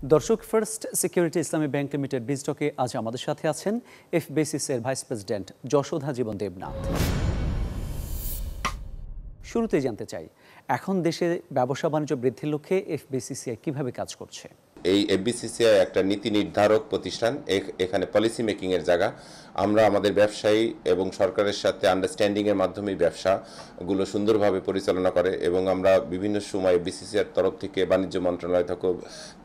দর্শক, first security ইসলামী bank limited বিজটকে আজ আমাদের সাথে আছেন এফবিসিসি এর ভাইস প্রেসিডেন্ট যশোধা জীবন দেবনাথ। শুরুতেই জানতে চাই, এখন দেশে ব্যবসা বাণিজ্য বৃদ্ধির লক্ষ্যে এফবিসিসিআই কিভাবে কাজ করছে? এই এফবিসিসিআই একটা নীতি নির্ধারক প্রতিষ্ঠান, এখানে পলিসি মেকিং এর জায়গা। আমরা আমাদের ব্যবসায়ী এবং সরকারের সাথে আন্ডারস্ট্যান্ডিং এর মাধ্যমে ব্যবসাগুলো সুন্দরভাবে পরিচালনা করে এবং আমরা বিভিন্ন সময় বিসিসিআর তরফ থেকে বাণিজ্য মন্ত্রণালয়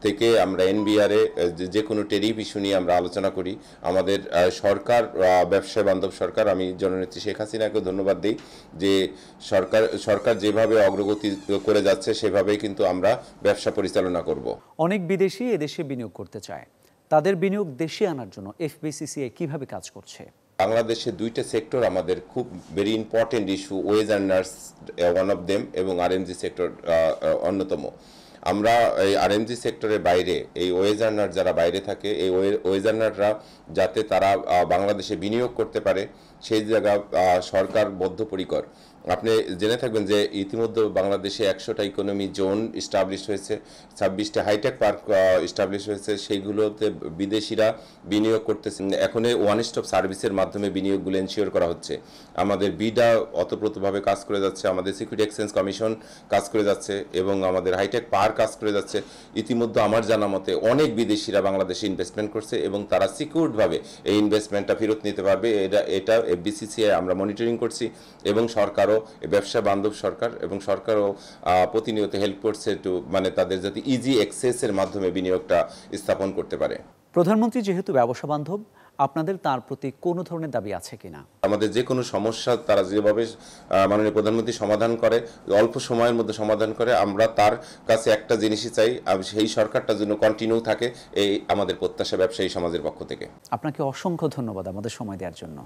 থেকে আমরা এনবিআরে যে কোনো টেরিফ ইস্যু নিয়ে আমরা আলোচনা করি। আমাদের সরকার ব্যবসায় বান্ধব সরকার। আমি জননেত্রী শেখ হাসিনাকে ধন্যবাদ দিই যে সরকার যেভাবে অগ্রগতি করে যাচ্ছে সেভাবেই কিন্তু আমরা ব্যবসা পরিচালনা করব। অনেক বিদেশি এদেশে বিনিয়োগ করতে চায়, তাদের বিনিয়োগ দেশে আনার জন্য এফবিসিসিআই কিভাবে কাজ করছে? বাংলাদেশে দুইটা সেক্টর আমাদের খুব very important issue, wage earners one of them এবং আরএমজি সেক্টর অন্যতম। আমরা এই আরএমজি সেক্টরের বাইরে এই ওয়েজ আর্নার যারা বাইরে থাকে, এই ওয়েজ আর্নাররা যাতে তারা বাংলাদেশে বিনিয়োগ করতে পারে সেই জায়গা সরকার বদ্ধপরিকর। আপনি জেনে থাকবেন যে ইতিমধ্যে বাংলাদেশে 100টা ইকোনমি জোন ইস্টাবলিশ হয়েছে, 26টা হাইটেক পার্ক ইস্টাবলিশ হয়েছে, সেইগুলোতে বিদেশিরা বিনিয়োগ করতেছে। এখন ওয়ান স্টপ সার্ভিসের মাধ্যমে বিনিয়োগগুলো এনশিওর করা হচ্ছে। আমাদের বিডা অতপ্রতভাবে কাজ করে যাচ্ছে, আমাদের সিকিউরিটি এক্সচেঞ্জ কমিশন কাজ করে যাচ্ছে এবং আমাদের হাইটেক পার্ক কাজ করে যাচ্ছে। ইতিমধ্যে আমার জানা মতে অনেক বিদেশিরা বাংলাদেশে ইনভেস্টমেন্ট করছে এবং তারা সিকিউরডভাবে এই ইনভেস্টমেন্টটা ফেরত নিতে পারবে। এটা এফবিসিসিআই আমরা মনিটরিং করছি এবং সরকারও ব্যবসা বান্ধব সরকার এবং সরকারও প্রতিনিয়ত হেল্প করছে মানে তাদের যাতে ইজি অ্যাক্সেসের মাধ্যমে বিনিয়োগটা স্থাপন করতে পারে। প্রধানমন্ত্রী যেহেতু ব্যবসা বান্ধব, আপনাদের তার প্রতি কোনো ধরনের দাবি আছে কিনা? আমাদের যে কোনো সমস্যা তারা যেভাবে মাননীয় প্রধানমন্ত্রী সমাধান করে, অল্প সময়ের মধ্যে সমাধান করে, আমরা তার কাছে একটা জিনিসই চাই, সেই সরকারটা যেন কন্টিনিউ থাকে। এই আমাদের প্রত্যাশা ব্যবসায়ী সমাজের পক্ষ থেকে। আপনাকে অসংখ্য ধন্যবাদ আমাদের সময় দেওয়ার জন্য।